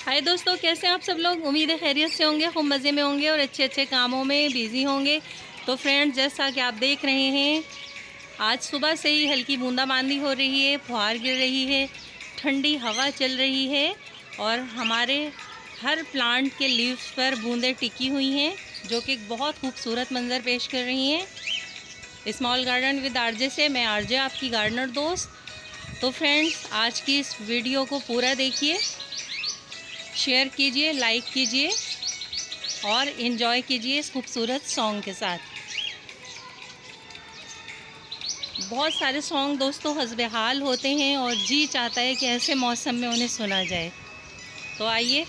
हाय दोस्तों, कैसे हैं आप सब लोग। उम्मीद है खैरियत से होंगे, खूब मज़े में होंगे और अच्छे अच्छे कामों में बिज़ी होंगे। तो फ्रेंड्स, जैसा कि आप देख रहे हैं, आज सुबह से ही हल्की बूंदाबांदी हो रही है, फुहार गिर रही है, ठंडी हवा चल रही है और हमारे हर प्लांट के लीव्स पर बूंदें टिकी हुई हैं, जो कि एक बहुत खूबसूरत मंजर पेश कर रही हैं। स्मॉल गार्डन विद आरजे से मैं आरजे, आपकी गार्डनर दोस्त। तो फ्रेंड्स, आज की इस वीडियो को पूरा देखिए, शेयर कीजिए, लाइक कीजिए और इन्जॉय कीजिए इस खूबसूरत सॉन्ग के साथ। बहुत सारे सॉन्ग दोस्तों हस्बे हाल होते हैं और जी चाहता है कि ऐसे मौसम में उन्हें सुना जाए। तो आइए,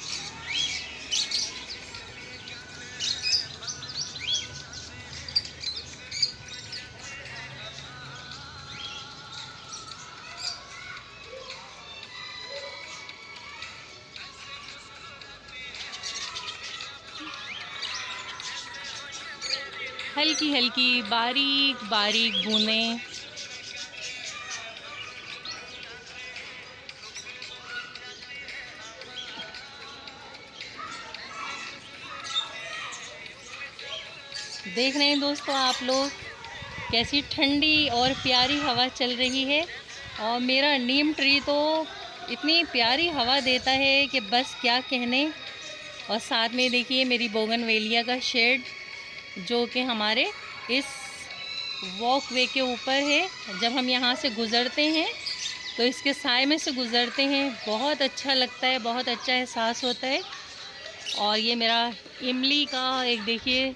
हल्की हल्की बारीक बारीक बूंदें देख रहे हैं दोस्तों आप लोग, कैसी ठंडी और प्यारी हवा चल रही है। और मेरा नीम ट्री तो इतनी प्यारी हवा देता है कि बस क्या कहने। और साथ में देखिए मेरी बोगनवेलिया का शेड, जो कि हमारे इस वॉक वे के ऊपर है। जब हम यहाँ से गुज़रते हैं तो इसके साए में से गुज़रते हैं, बहुत अच्छा लगता है, बहुत अच्छा एहसास होता है। और ये मेरा इमली का एक देखिए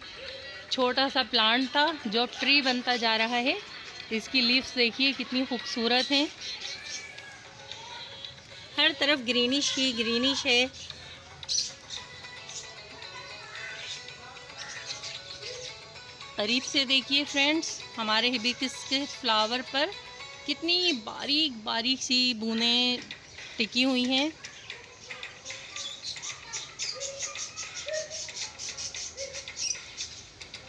छोटा सा प्लांट था, जो अब ट्री बनता जा रहा है। इसकी लीव्स देखिए कितनी खूबसूरत हैं, हर तरफ ग्रीनिश ही ग्रीनिश है। करीब से देखिए फ्रेंड्स, हमारे हिबिस्कस के फ्लावर पर कितनी बारीक बारीक सी बूंदें टिकी हुई हैं।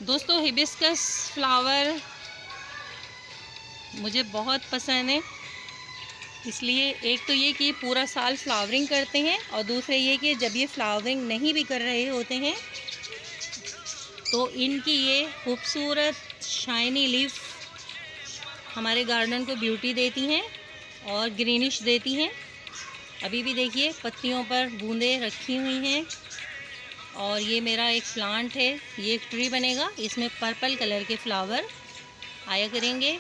दोस्तों, हिबिस्कस फ्लावर मुझे बहुत पसंद है, इसलिए एक तो ये कि पूरा साल फ्लावरिंग करते हैं और दूसरे ये कि जब ये फ्लावरिंग नहीं भी कर रहे होते हैं तो इनकी ये खूबसूरत शाइनी लीफ हमारे गार्डन को ब्यूटी देती हैं और ग्रीनिश देती हैं। अभी भी देखिए पत्तियों पर बूंदें रखी हुई हैं। और ये मेरा एक प्लांट है, ये एक ट्री बनेगा, इसमें पर्पल कलर के फ्लावर आया करेंगे।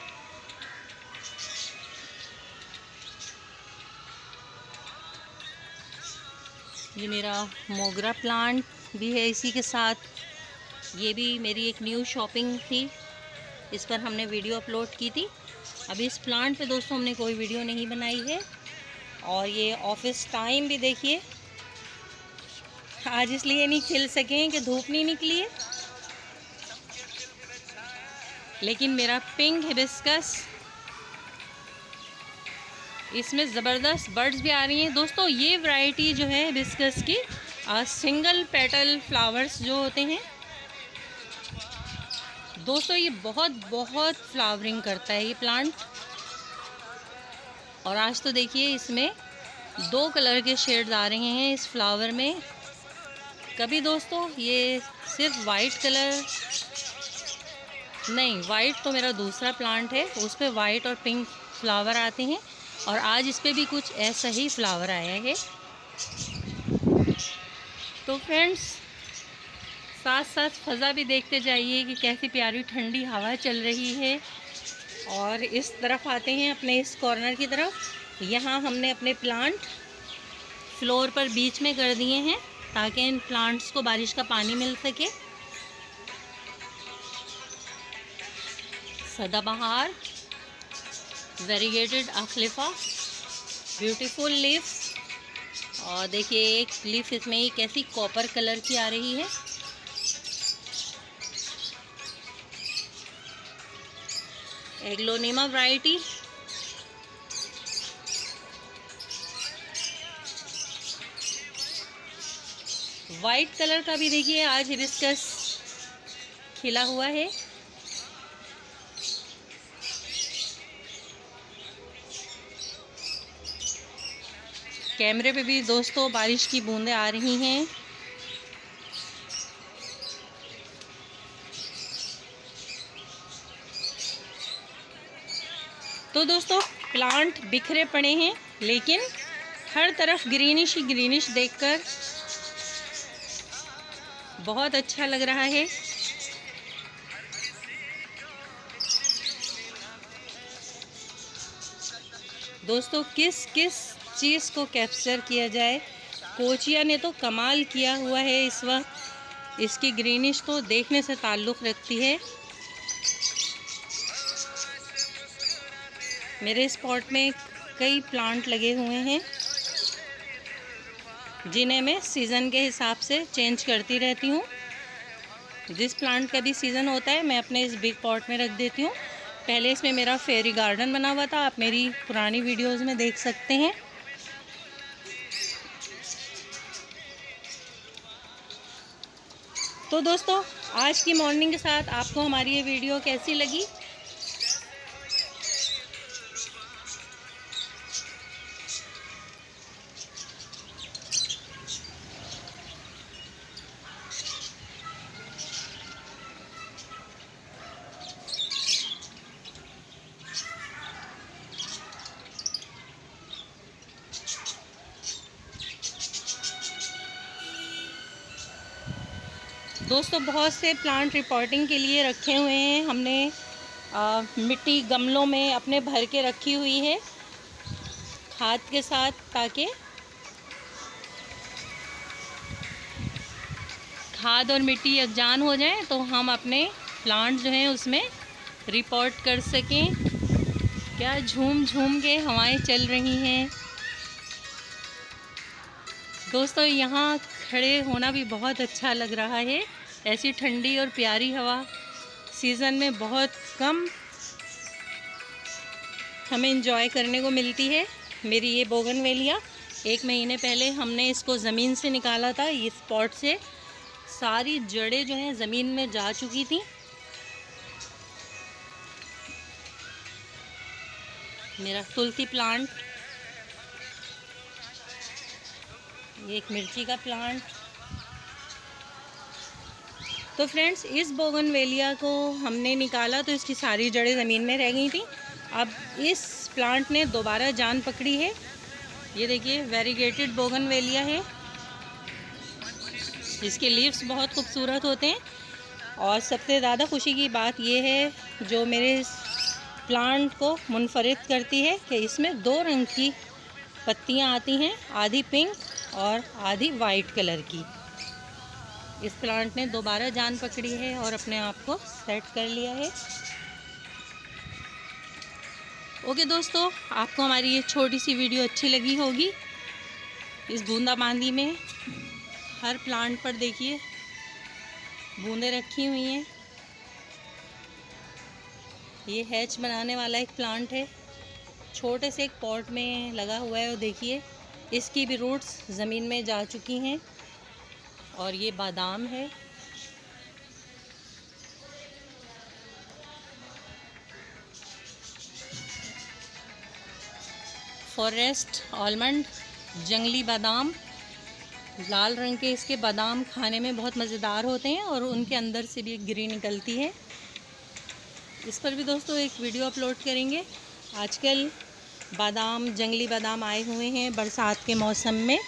ये मेरा मोगरा प्लांट भी है इसी के साथ। ये भी मेरी एक न्यू शॉपिंग थी, इस पर हमने वीडियो अपलोड की थी। अभी इस प्लांट पे दोस्तों हमने कोई वीडियो नहीं बनाई है। और ये ऑफिस टाइम भी देखिए, आज इसलिए नहीं खिल सके हैं कि धूप नहीं निकली है, लेकिन मेरा पिंक हिबिस्कस, इसमें ज़बरदस्त बर्ड्स भी आ रही हैं। दोस्तों, ये वैरायटी जो है हिबिस्कस की, सिंगल पेटल फ्लावर्स जो होते हैं दोस्तों, ये बहुत बहुत फ्लावरिंग करता है ये प्लांट। और आज तो देखिए इसमें 2 कलर के शेड्स आ रहे हैं इस फ्लावर में। कभी दोस्तों ये सिर्फ वाइट कलर नहीं, वाइट तो मेरा दूसरा प्लांट है, उस पर वाइट और पिंक फ्लावर आते हैं। और आज इस पर भी कुछ ऐसा ही फ्लावर आया है। तो फ्रेंड्स, साथ साथ फ़ज़ा भी देखते जाइए कि कैसी प्यारी ठंडी हवा चल रही है। और इस तरफ आते हैं, अपने इस कॉर्नर की तरफ। यहाँ हमने अपने प्लांट फ्लोर पर बीच में कर दिए हैं ताकि इन प्लांट्स को बारिश का पानी मिल सके। सदाबहार, वेरीगेटेड अखलिफा, ब्यूटीफुल लीव्स। और देखिए एक लीफ इसमें ही कैसी कॉपर कलर की आ रही है। एग्लोनिमा वैरायटी, वाइट कलर का भी देखिए आज हिबिस्कस खिला हुआ है। कैमरे पे भी दोस्तों बारिश की बूंदें आ रही हैं। तो दोस्तों प्लांट बिखरे पड़े हैं, लेकिन हर तरफ ग्रीनिश ही ग्रीनिश देखकर बहुत अच्छा लग रहा है। दोस्तों किस किस चीज़ को कैप्चर किया जाए, कोचिया ने तो कमाल किया हुआ है इस वक्त। इसकी ग्रीनिश तो देखने से ताल्लुक़ रखती है। मेरे स्पॉट में कई प्लांट लगे हुए हैं, जिन्हें मैं सीज़न के हिसाब से चेंज करती रहती हूँ। जिस प्लांट का भी सीज़न होता है मैं अपने इस बिग पॉट में रख देती हूँ। पहले इसमें मेरा फेरी गार्डन बना हुआ था, आप मेरी पुरानी वीडियोस में देख सकते हैं। तो दोस्तों आज की मॉर्निंग के साथ आपको हमारी ये वीडियो कैसी लगी? दोस्तों बहुत से प्लांट रिपोर्टिंग के लिए रखे हुए हैं हमने। मिट्टी गमलों में अपने भर के रखी हुई है खाद के साथ, ताकि खाद और मिट्टी यकजान हो जाए तो हम अपने प्लांट जो हैं उसमें रिपोर्ट कर सकें। क्या झूम झूम के हवाएं चल रही हैं दोस्तों। यहाँ खड़े होना भी बहुत अच्छा लग रहा है। ऐसी ठंडी और प्यारी हवा सीज़न में बहुत कम हमें एंजॉय करने को मिलती है। मेरी ये बोगनवेलिया 1 महीने पहले हमने इसको ज़मीन से निकाला था। इस पॉट से सारी जड़ें जो हैं ज़मीन में जा चुकी थी। मेरा तुलसी प्लांट, ये एक मिर्ची का प्लांट। तो फ्रेंड्स इस बोगनवेलिया को हमने निकाला तो इसकी सारी जड़ें ज़मीन में रह गई थी। अब इस प्लांट ने दोबारा जान पकड़ी है। ये देखिए वेरीगेटेड बोगनवेलिया है। इसके लीव्स बहुत खूबसूरत होते हैं और सबसे ज़्यादा खुशी की बात यह है जो मेरे प्लांट को मुनफरिद करती है कि इसमें 2 रंग की पत्तियां आती हैं, आधी पिंक और आधी वाइट कलर की। इस प्लांट ने दोबारा जान पकड़ी है और अपने आप को सेट कर लिया है। ओके दोस्तों, आपको हमारी ये छोटी सी वीडियो अच्छी लगी होगी। इस बूंदाबांदी में हर प्लांट पर देखिए बूंदें रखी हुई हैं। ये हैच बनाने वाला एक प्लांट है, छोटे से एक पॉट में लगा हुआ है और देखिए इसकी भी रूट्स ज़मीन में जा चुकी हैं। और ये बादाम है। फॉरेस्ट आलमंड, जंगली बादाम, लाल रंग के इसके बादाम खाने में बहुत मज़ेदार होते हैं और उनके अंदर से भी एक गिरी निकलती है। इस पर भी दोस्तों एक वीडियो अपलोड करेंगे। आजकल बादाम, जंगली बादाम आए हुए हैं बरसात के मौसम में।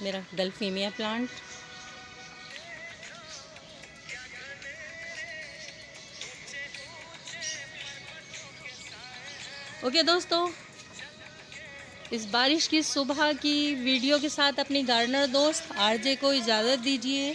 मेरा डल्फीमिया प्लांट, ओके दोस्तों, इस बारिश की सुबह की वीडियो के साथ अपनी गार्डनर दोस्त आरजे को इजाज़त दीजिए।